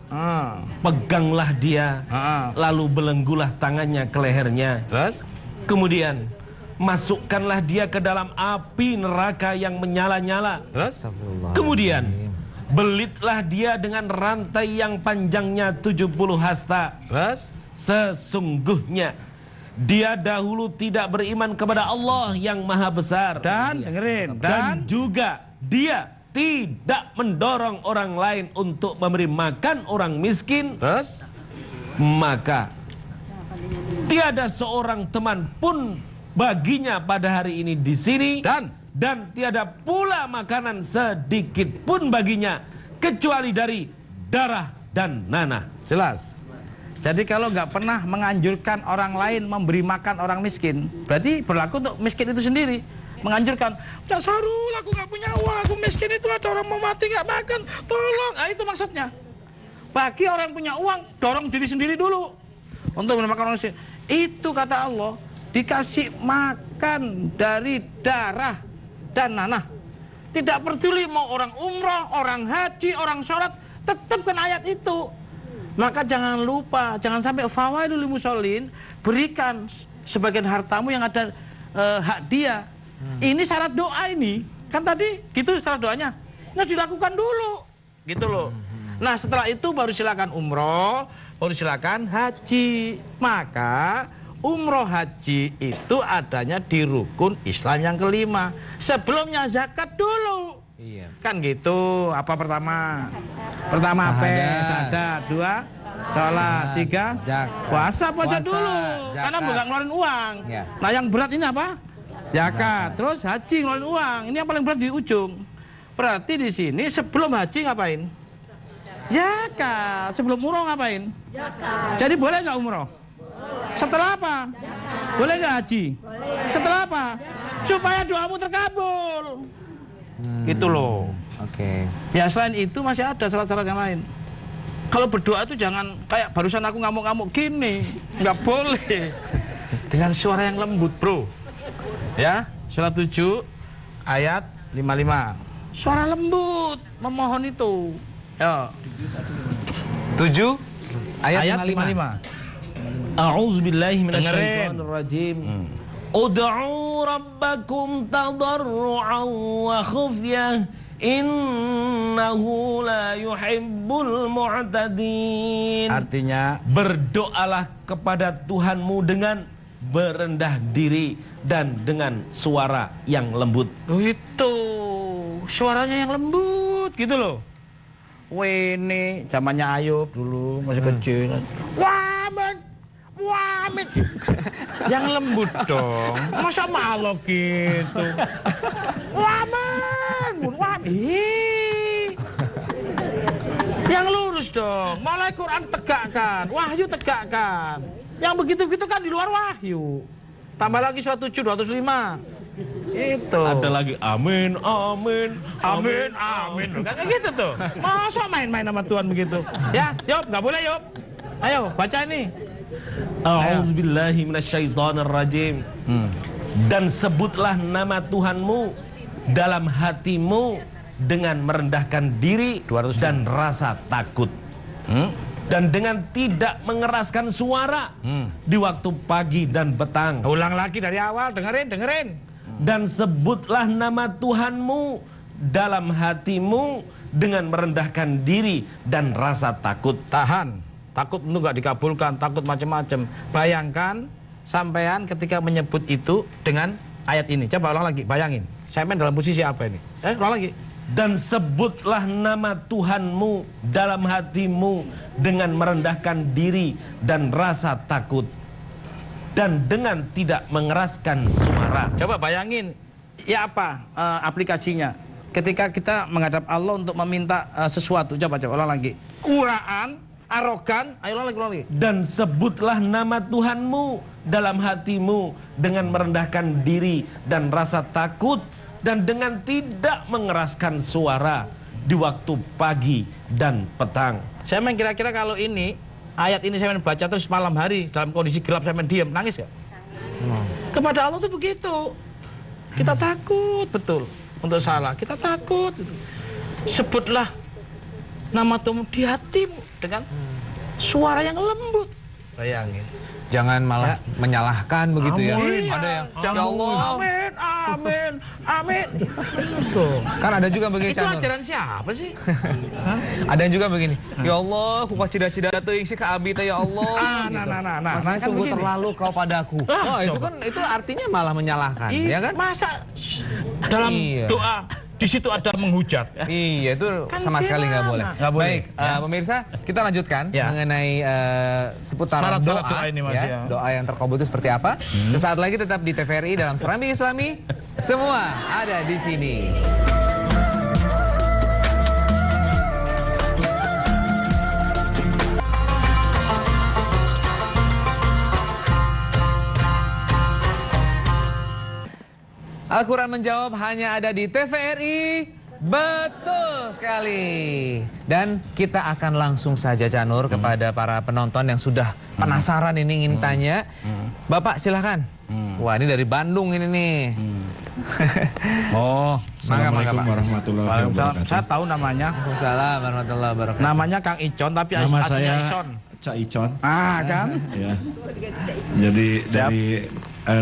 peganglah dia, lalu belenggulah tangannya ke lehernya. Terus? Kemudian masukkanlah dia ke dalam api neraka yang menyala-nyala. Terus? Kemudian belitlah dia dengan rantai yang panjangnya 70 hasta. Terus? Sesungguhnya dia dahulu tidak beriman kepada Allah yang maha besar. Dan dengerin, Dan juga dia tidak mendorong orang lain untuk memberi makan orang miskin. terus? Maka tiada seorang teman pun baginya pada hari ini di sini, dan tiada pula makanan sedikit pun baginya kecuali dari darah dan nanah. Jelas. Jadi kalau nggak pernah menganjurkan orang lain memberi makan orang miskin, berarti berlaku untuk miskin itu sendiri. Menganjurkan, Sarul, aku nggak punya uang, aku miskin, itu ada orang mau mati nggak makan, tolong. Itu maksudnya. Bagi orang yang punya uang, dorong diri sendiri dulu untuk memberi makan orang miskin. Itu kata Allah, dikasih makan dari darah dan nanah. Tidak peduli mau orang umroh, orang haji, orang sholat, tetap kena ayat itu. Maka jangan lupa, jangan sampai fawaidul musholin, berikan sebagian hartamu yang ada hak dia. Ini syarat doa ini. Kan tadi gitu syarat doanya. Nggak dilakukan dulu. Gitu loh. Nah setelah itu baru silakan umroh, baru silakan haji. Maka umroh haji itu adanya di rukun Islam yang kelima. Sebelumnya zakat dulu. Iya. Kan gitu. Apa pertama? Pertama apa? Syahadat. Dua, sholat. Tiga, puasa dulu. Zakat. Karena nggak ngeluarin uang. Ya. Nah yang berat ini apa? Zakat. Terus haji ngeluarin uang. Ini yang paling berat di ujung. Berarti di sini sebelum haji ngapain? Zakat. Sebelum umroh ngapain? Zakat. Jadi boleh nggak umroh? Setelah apa? Boleh nggak haji? Setelah apa? Supaya doamu terkabul. Gitu loh. Oke. Ya selain itu masih ada syarat-syarat yang lain. Kalau berdoa itu jangan kayak barusan aku ngamuk-ngamuk gini. Nggak boleh. Dengan suara yang lembut, bro. Ya, surat 7 ayat 55. Suara lembut memohon itu. Ya. 7 ayat 55. A'udzubillahi minasyaitonirrajim. Ud'u rabbakum tadarru'an wa khufyah innahu la yuhibbul mu'tadin. Artinya berdoalah kepada Tuhanmu dengan berendah diri dan dengan suara yang lembut. oh itu suaranya yang lembut gitu loh. Wene zamannya Ayub dulu masih kecil. Wamen, wamen. Yang lembut dong. Masa malu gitu. Wamen, wamen. Ih. Yang lurus dong. Mulai Quran tegakkan, wahyu tegakkan. Yang begitu-begitu kan di luar wahyu. Tambah lagi surat 7 205. Itu. Ada lagi amin, amin, Amin, amin. Kan kayak gitu tuh. Masa main-main sama Tuhan begitu? Ya, Yop, nggak boleh Yop. Ayo, baca ini. A'udzubillahi minasyaitonirrajim. Dan sebutlah nama Tuhanmu dalam hatimu dengan merendahkan diri dan rasa takut. Dan dengan tidak mengeraskan suara di waktu pagi dan petang. Ulang lagi dari awal, dengerin. Dan sebutlah nama Tuhanmu dalam hatimu dengan merendahkan diri dan rasa takut. Tahan. Takut itu nggak dikabulkan, takut macam-macam. Bayangkan sampean ketika menyebut itu dengan ayat ini. Coba ulang lagi, bayangin. Sampean dalam posisi apa ini? Ulang lagi. Dan sebutlah nama Tuhanmu dalam hatimu dengan merendahkan diri dan rasa takut. Dan dengan tidak mengeraskan suara. Coba bayangin, ya apa aplikasinya? Ketika kita menghadap Allah untuk meminta sesuatu. Coba ulang lagi. Kuraan, arogan, ayo ulang lagi. Dan sebutlah nama Tuhanmu dalam hatimu dengan merendahkan diri dan rasa takut. Dan dengan tidak mengeraskan suara di waktu pagi dan petang. Saya main kira-kira kalau ini, ayat ini saya main baca terus malam hari dalam kondisi gelap saya main diam, nangis ya? Kepada Allah tuh begitu. Kita takut betul untuk salah. Kita takut. Sebutlah nama Tuhan di hatimu dengan suara yang lembut. Bayangin. Jangan malah menyalahkan begitu ya. Iya, Ada yang jangan ya Allah. Amin, amin, amin. Kan ada juga begini. Itu ajaran siapa sih? Ada yang juga begini. Ya Allah, ku cida-cida teuing si ka abi teh ya Allah. Nah, Maksudnya kan sungguh begini. terlalu kau padaku. Oh, itu kan itu artinya malah menyalahkan, ya kan? Masa dalam Iya. doa di situ ada menghujat. Iya, itu Kan sama sekali nggak boleh. Nggak boleh. Baik, pemirsa, kita lanjutkan Ya. mengenai seputar Syarat-syarat doa, doa ini, Mas, ya. Doa yang terkabul itu seperti apa? Sesaat lagi tetap di TVRI dalam Serambi Islami. Semua ada di sini. Al-Quran menjawab hanya ada di TVRI. Betul sekali. Dan kita akan langsung saja Canur kepada para penonton yang sudah penasaran ini ingin tanya. Bapak silahkan. Wah ini dari Bandung ini nih. Oh, Assalamualaikum warahmatullahi wabarakatuh. saya tahu namanya. Waalaikumsalam warahmatullahi wabarakatuh. Namanya Kang Icon tapi Nama aslinya saya Icon. Cak Icon. Kan? Ya. Jadi dari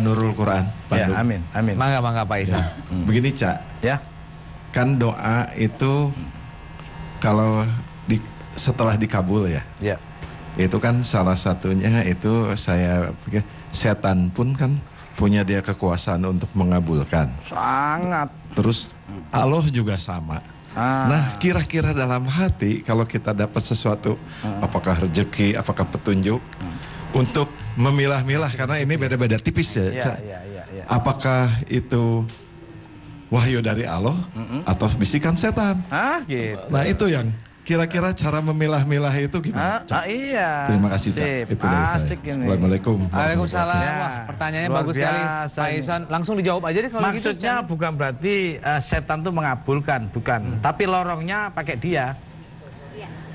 Nurul Quran Ya, Bandung. amin. Mangga Pak Isa. Begini Cak, Ya. kan doa itu kalau setelah dikabul ya. Ya. Itu kan salah satunya itu saya pikir setan pun kan punya dia kekuasaan untuk mengabulkan. Sangat. Terus Allah juga sama. Nah, kira-kira dalam hati kalau kita dapat sesuatu, apakah rezeki, apakah petunjuk, untuk memilah-milah karena ini beda-beda tipis ya. Ya. Apakah itu wahyu dari Allah atau bisikan setan? Gitu. Nah, itu yang kira-kira cara memilah-milah itu gimana? Cak? Iya. Terima kasih, Cak. Sip. Itu dari saya. Asik ini. Assalamualaikum. Waalaikumsalam. Ya. Wah, pertanyaannya Luar bagus sekali. biasa Pak ini. Ihsan, langsung dijawab aja deh kalau Maksudnya gitu. bukan berarti setan tuh mengabulkan, bukan. Tapi lorongnya pakai dia.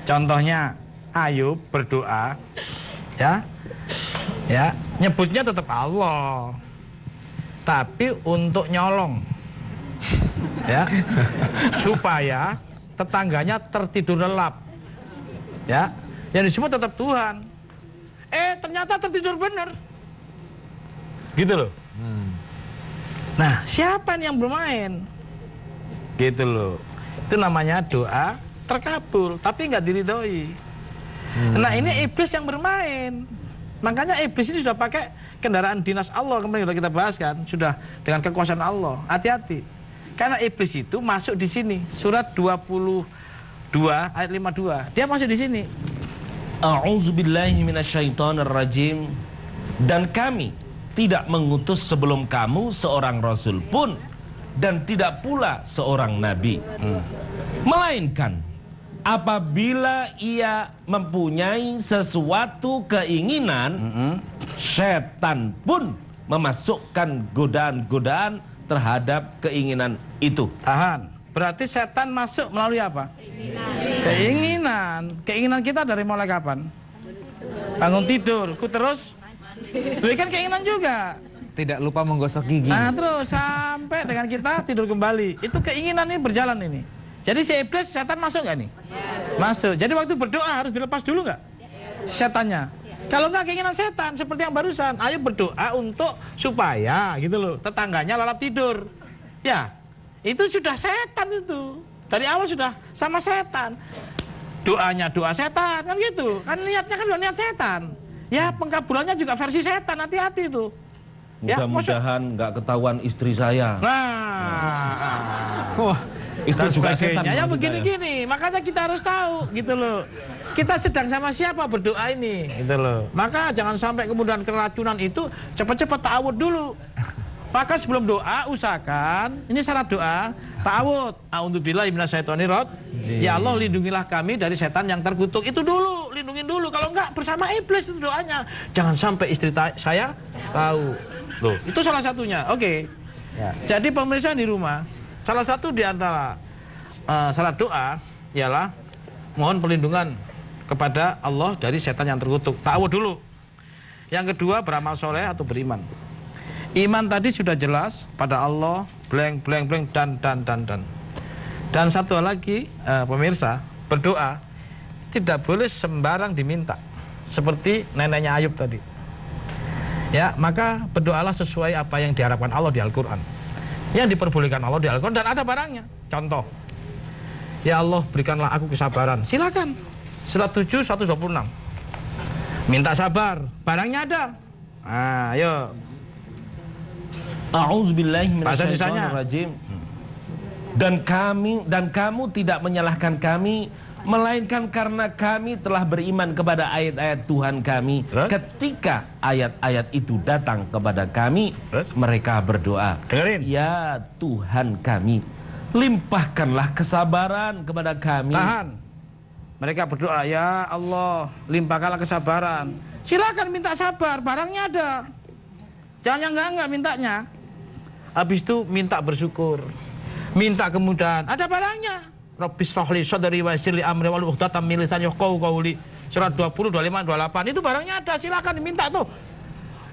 Contohnya Ayub berdoa, ya, nyebutnya tetap Allah, tapi untuk nyolong, ya, supaya tetangganya tertidur lelap, ya, yang disebut tetap Tuhan. Ternyata tertidur bener, gitu loh. Nah, siapa nih yang bermain? Gitu loh. Itu namanya doa terkabul, tapi nggak diridhoi. Nah, ini iblis yang bermain. Makanya iblis ini sudah pakai kendaraan dinas Allah, kemarin sudah kita bahas kan, sudah dengan kekuasaan Allah. Hati-hati. Karena iblis itu masuk di sini, surat 22 ayat 52. Dia masuk di sini. A'udzubillahi minasyaitonirrajim. Dan kami tidak mengutus sebelum kamu seorang rasul pun, dan tidak pula seorang nabi, melainkan apabila ia mempunyai sesuatu keinginan, setan pun memasukkan godaan-godaan terhadap keinginan itu. Tahan. Berarti setan masuk melalui apa? Keinginan. Keinginan kita dari mulai kapan? Bangun tidur, ku terus. Ini kan keinginan juga. Tidak lupa menggosok gigi. Nah, terus sampai dengan kita tidur kembali. Itu keinginan ini berjalan ini. Jadi si iblis, setan masuk nggak nih? Masuk. Jadi waktu berdoa harus dilepas dulu nggak? Setannya. Kalau nggak keinginan setan, seperti yang barusan. Ayo berdoa untuk supaya gitu loh, tetangganya lalap tidur. Ya, itu sudah setan itu. Dari awal sudah sama setan. Doanya doa setan, kan gitu. Kan niatnya kan udah niat setan. Ya, pengkabulannya juga versi setan, hati-hati itu. Ya, Mudah-mudahan nggak ketahuan istri saya. Nah, Wah, Itu dan juga sebagainya. setan. Ya maksud saya. begini-gini, makanya kita harus tahu gitu loh. Kita sedang sama siapa berdoa ini gitu loh. Maka jangan sampai kemudian keracunan itu cepat-cepat ta'awud dulu. Maka sebelum doa usahakan, ini syarat doa, ta'awud. A'udzubillahi minasyaitonirrajim. Ya Allah, lindungilah kami dari setan yang terkutuk. Itu dulu, lindungin dulu. Kalau enggak bersama iblis itu doanya. Jangan sampai istri saya tahu. Loh, itu salah satunya. Oke. Ya. Jadi pemirsa di rumah, salah satu di antara syarat doa ialah mohon perlindungan kepada Allah dari setan yang terkutuk. Ta'awud dulu. Yang kedua, beramal soleh atau beriman. Iman tadi sudah jelas pada Allah, blank, dan. Dan satu hal lagi, pemirsa, berdoa tidak boleh sembarang diminta. Seperti neneknya Ayub tadi. Ya, maka berdoalah sesuai apa yang diharapkan Allah di Al-Quran. Yang diperbolehkan Allah di Al-Quran dan ada barangnya. Contoh, ya Allah berikanlah aku kesabaran. Silakan. Surat 7, 126. Minta sabar, barangnya ada. Ayo. A'udzubillahi Bahasa minasyaitonirrajim. Dan kamu tidak menyalahkan kami, melainkan karena kami telah beriman kepada ayat-ayat Tuhan kami. Terus? Ketika ayat-ayat itu datang kepada kami, Terus? mereka berdoa, Dengerin. ya Tuhan kami, limpahkanlah kesabaran kepada kami. Tahan. Mereka berdoa, ya Allah, limpahkanlah kesabaran. Silakan minta sabar, barangnya ada. Jangan yang enggak mintanya. Habis itu minta bersyukur. Minta kemudahan, ada barangnya. Rabbis rohli sodari wa yassirli amri wahlul 'uqdatam min lisani yafqahu qawli. Surat 20, 25, 28. Itu barangnya ada, silakan diminta tuh.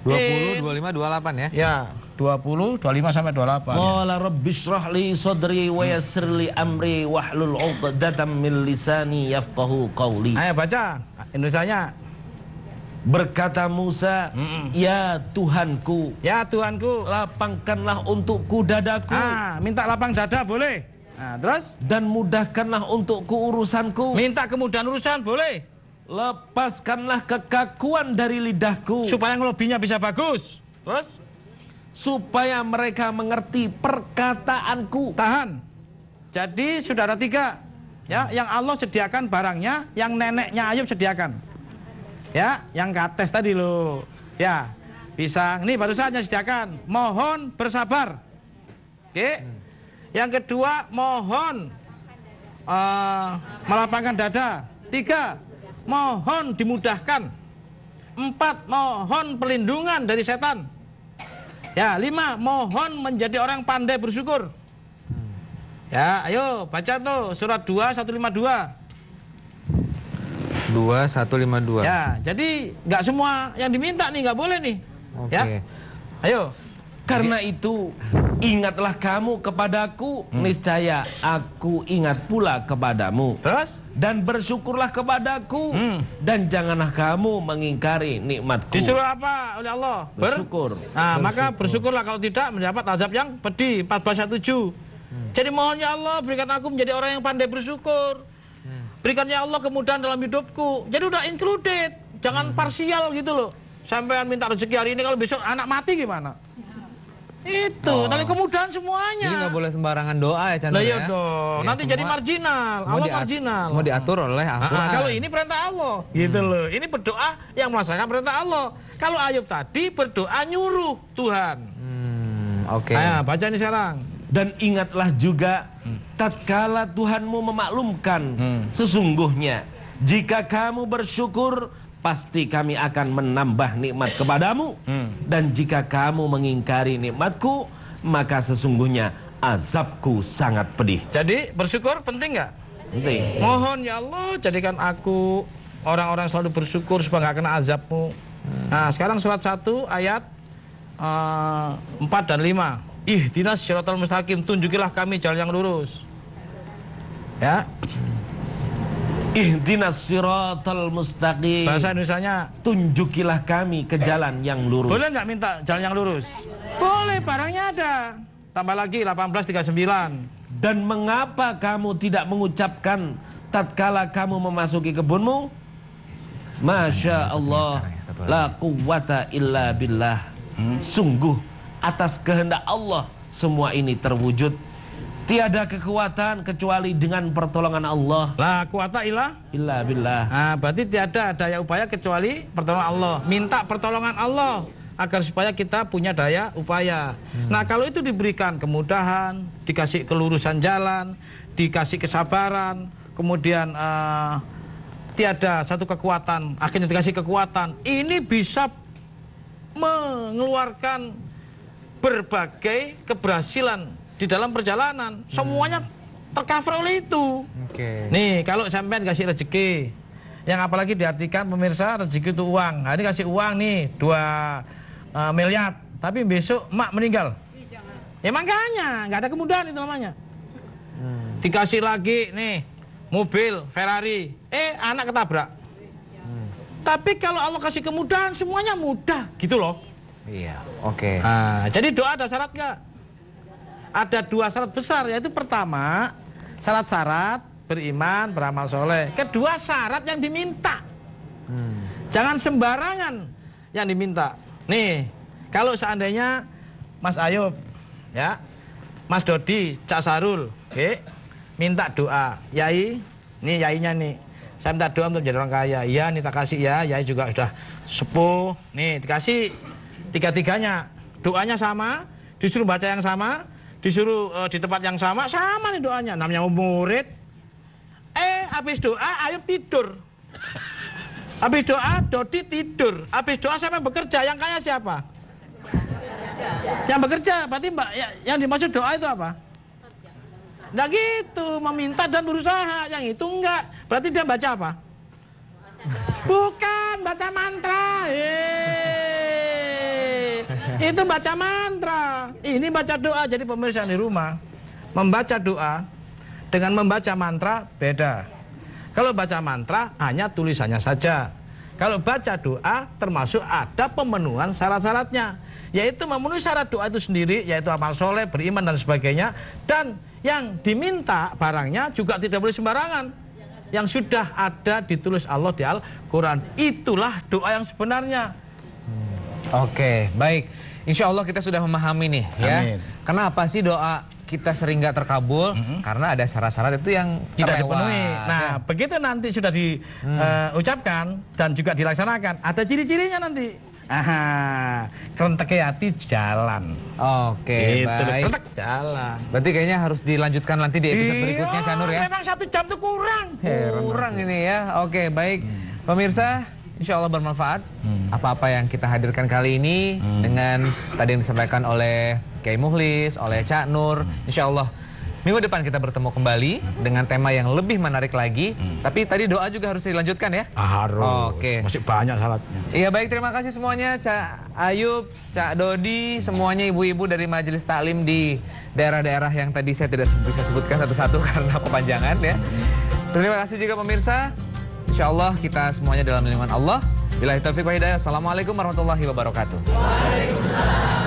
20, 25, 28 ya. Ya, 20, 25 sampai 28. Qala rabbis shrahli sadri wa yassirli amri wahlul 'uqdatam min lisani yafqahu qawli. Ayo baca Indonesianya. Berkata Musa, ya Tuhanku, Ya Tuhanku. lapangkanlah untukku dadaku. Minta lapang dada boleh. Nah, terus? Dan mudahkanlah untukku urusanku. Minta kemudahan urusan, boleh. Lepaskanlah kekakuan dari lidahku. Supaya ngelobinya bisa bagus. Terus? Supaya mereka mengerti perkataanku. Tahan. Jadi saudara tiga, ya, yang Allah sediakan barangnya, yang neneknya Ayub sediakan. Ya, yang kates tadi loh. Ya, pisang. Ini baru saja sediakan. Mohon bersabar. Oke. Yang kedua, mohon melapangkan dada. 3, mohon dimudahkan. 4, mohon perlindungan dari setan. Ya, 5, mohon menjadi orang pandai bersyukur. Ya, ayo baca tuh surat 2 152. 2152. Ya, jadi nggak semua yang diminta nih, nggak boleh nih. Oke. Ya, ayo. Karena itu, ingatlah kamu kepadaku, niscaya aku ingat pula kepadamu. Terus? Dan bersyukurlah kepadaku, dan janganlah kamu mengingkari nikmatku. Disuruh apa oleh Allah? Bersyukur. Nah, maka bersyukurlah, kalau tidak mendapat azab yang pedih. 14:17. Jadi mohon ya Allah, berikan aku menjadi orang yang pandai bersyukur. Berikan ya Allah kemudahan dalam hidupku. Jadi udah included, jangan parsial gitu loh. Sampean minta rezeki hari ini, kalau besok anak mati gimana? Itu, tadi kemudahan semuanya. Jadi nggak boleh sembarangan doa ya Chandra Lah iya ya? dong, Ya, nanti jadi marginal, Allah marginal. Semua diatur oleh Al-Quran. Kalau ini perintah Allah, gitu loh. Ini berdoa yang melaksanakan perintah Allah. Kalau Ayub tadi berdoa nyuruh Tuhan. Oke. Nah, baca ini sekarang. Dan ingatlah juga, tatkala Tuhanmu memaklumkan, sesungguhnya jika kamu bersyukur, pasti kami akan menambah nikmat kepadamu. Dan jika kamu mengingkari nikmatku, maka sesungguhnya azabku sangat pedih. Jadi bersyukur penting nggak? Penting. Mohon ya Allah, jadikan aku orang-orang selalu bersyukur supaya nggak kena azabmu. Nah, sekarang surat 1 ayat 4 dan 5. Ihdinas syiratal mustaqim, tunjukilah kami jalan yang lurus. Ya. Ihdinas siratal mustaqim. Bahasa Indonesianya, Tunjukilah kami ke jalan yang lurus. boleh nggak minta jalan yang lurus? Boleh, barangnya ada. Tambah lagi 18:39. Dan mengapa kamu tidak mengucapkan tatkala kamu memasuki kebunmu? Masya Allah, la quwwata illa billah. Sungguh atas kehendak Allah semua ini terwujud. Tiada kekuatan kecuali dengan pertolongan Allah. La quwata illa billah. Nah, berarti tiada daya upaya kecuali pertolongan Allah. Minta pertolongan Allah agar supaya kita punya daya upaya. Nah, kalau itu diberikan kemudahan, dikasih kelurusan jalan, dikasih kesabaran, kemudian tiada satu kekuatan, akhirnya dikasih kekuatan, ini bisa mengeluarkan berbagai keberhasilan di dalam perjalanan. Semuanya tercover oleh itu. Oke. Nih, kalau sampean kasih rezeki, yang apalagi diartikan pemirsa, rezeki itu uang. Nah, ini kasih uang nih 2 miliar, tapi besok emak meninggal. Ya makanya nggak ada kemudahan itu namanya. Dikasih lagi nih mobil Ferrari, anak ketabrak. Tapi kalau Allah kasih kemudahan, semuanya mudah gitu loh. Iya. Oke. Nah, jadi doa ada syarat nggak? Ada 2 syarat besar, yaitu pertama syarat-syarat beriman, beramal soleh. Kedua, syarat yang diminta. Jangan sembarangan yang diminta. Nih, kalau seandainya Mas Ayub, ya, Mas Dodi, Cak Sarul, minta doa, Yai, nih yainya nih, saya minta doa untuk menjadi orang kaya. Iya, nih tak kasih ya, Yai juga sudah sepuh, nih dikasih 3-tiganya, doanya sama, disuruh baca yang sama, disuruh di tempat yang sama nih doanya, namanya murid. Habis doa Ayub tidur. Habis doa Dodi tidur. Habis doa siapa yang bekerja? Yang kaya siapa? Yang bekerja. Berarti yang dimaksud doa itu apa? Nggak gitu, meminta dan berusaha. Yang itu enggak. Berarti dia baca apa? Bukan, baca mantra. Itu baca mantra. Ini baca doa. Jadi pemirsa di rumah, membaca doa dengan membaca mantra beda. Kalau baca mantra hanya tulisannya saja. Kalau baca doa termasuk ada pemenuhan syarat-syaratnya. Yaitu memenuhi syarat doa itu sendiri, yaitu amal soleh, beriman dan sebagainya. Dan yang diminta barangnya juga tidak boleh sembarangan. Yang sudah ada ditulis Allah di Al-Quran. Itulah doa yang sebenarnya. Oke, baik. Insya Allah kita sudah memahami nih ya. Amin. Kenapa sih doa kita sering nggak terkabul? Karena ada syarat-syarat itu yang Tidak terlewat. dipenuhi. Nah, begitu nanti sudah diucapkan dan juga dilaksanakan, ada ciri-cirinya nanti. Kerentek hati jalan. Oke, Itu baik. kerentek jalan. Berarti kayaknya harus dilanjutkan nanti di episode Iya, berikutnya, Canur ya. Memang 1 jam tuh kurang. Kurang ini ya. Oke, baik. Pemirsa, insya Allah bermanfaat. Apa-apa yang kita hadirkan kali ini dengan tadi yang disampaikan oleh Kiai Mukhlis, oleh Cak Nur. Insya Allah minggu depan kita bertemu kembali dengan tema yang lebih menarik lagi. Tapi tadi doa juga harus dilanjutkan ya. Harus. Oke. Masih banyak syaratnya. Iya baik, terima kasih semuanya Cak Ayub, Cak Dodi, semuanya ibu-ibu dari Majelis Taklim di daerah-daerah yang tadi saya tidak bisa sebutkan satu-satu karena kepanjangan ya. Terima kasih juga pemirsa. Insya Allah kita semuanya dalam lindungan Allah. Billahi taufiq wa hidayah. Assalamualaikum warahmatullahi wabarakatuh. Waalaikumsalam.